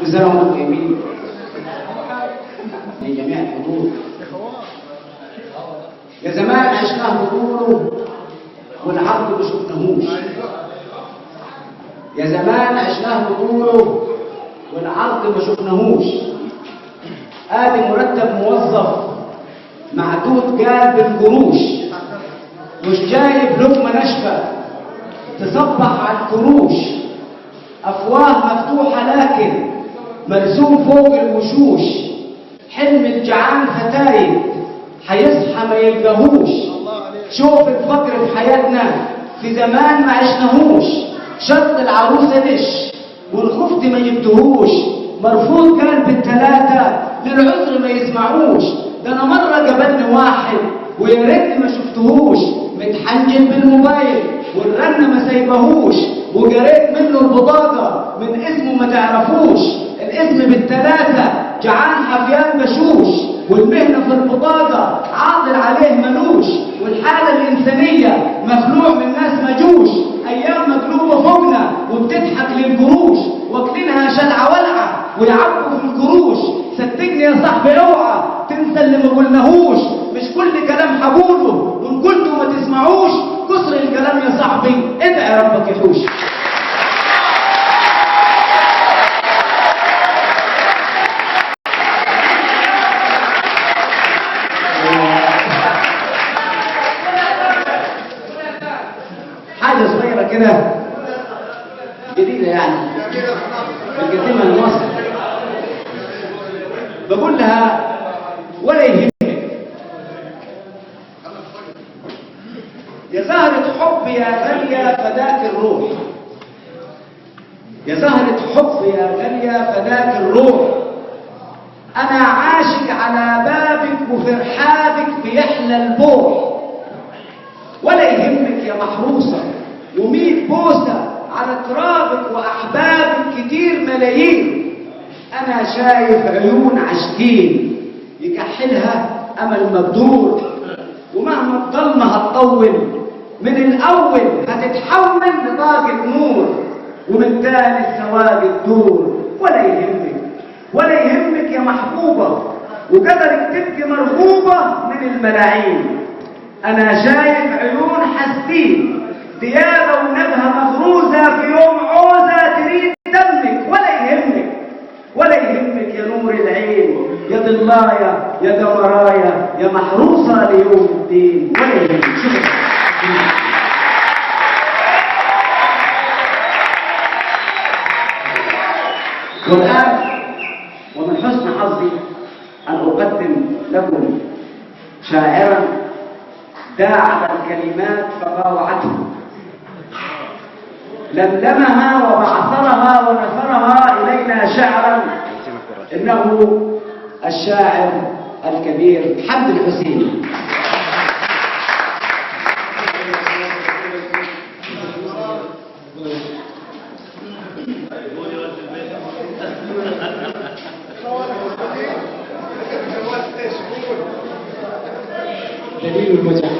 كل سنة وانتم طيبين لجميع الحضور. يا زمان عشناه بطوله والعرض ما شفناهوش. يا زمان عشناه بطوله والعرض ما شفناهوش. ادي مرتب موظف معدود قال بالقروش، مش جايب لقمه ناشفه تصبح على الكروش. افواه مفتوحه لكن مرسوم فوق الوشوش. حلم الجعان فتايد هيصحى ما يلقاهوش. شوف الفقر في حياتنا في زمان ما عشناهوش. شرط العروسه دش والخفت ما جبتهوش. مرفوض كان بالثلاثه للعذر ما يسمعوش. ده انا مره قابلني واحد ويا ريتني ما شفتهوش. متحنجل بالموبايل والرن ما سايبهوش. وقريت منه البطاقه من اسمه ما تعرفوش. الاسم بالثلاثه جعان حفيان بشوش. والمهنه في البطاقه عاطل عليه ملوش. والحاله الانسانيه مخلوع من ناس مجوش. ايام مقلوبه فوقنا وبتضحك للقروش. واكلينها شلعه ولعه ويعبوا في القروش. صدقني يا صاحبي اوعى تنسى اللي ما قلناهوش. مش كل كلام هقوله وان قلته ما تسمعوش. كسر الكلام يا صاحبي ادعي ربك يحوش. حاجه صغيره كده جديده يعني القديمه لمصر. بقول لها ولا يهمك يا زهرة حب يا غالية فداك الروح. يا زهرة حب يا غالية فداك الروح. أنا عاشق على بابك وفرحابك بيحلى البوح. ولا يهمك يا محروسة وميت بوسة على ترابك وأحبابك كتير ملايين. أنا شايف عيون عاشقين يكحلها أمل مبدور. ومهما الضلمة هتطول من الأول هتتحول لطاقة نور. ومن تاني السواد الدور. ولا يهمك ولا يهمك يا محبوبة وقدرك تبقي مرغوبة من الملاعين. أنا شايف عيون حاسين ديابة ونبهة مغروزة في يوم عوزة تريد دمك. ولا يهمك ولا يهمك يا نور العين يا ضلايا يا قمرايا يا محروسة ليوم الدين. ولا يهمك. شكرا. والآن ومن حسن حظي أن أقدم لكم شاعرا داعب الكلمات فطاوعته لملمها وبعثرها ونثرها إلينا شعرا. إنه الشاعر الكبير حمد الحسيني. دليل المجاهد.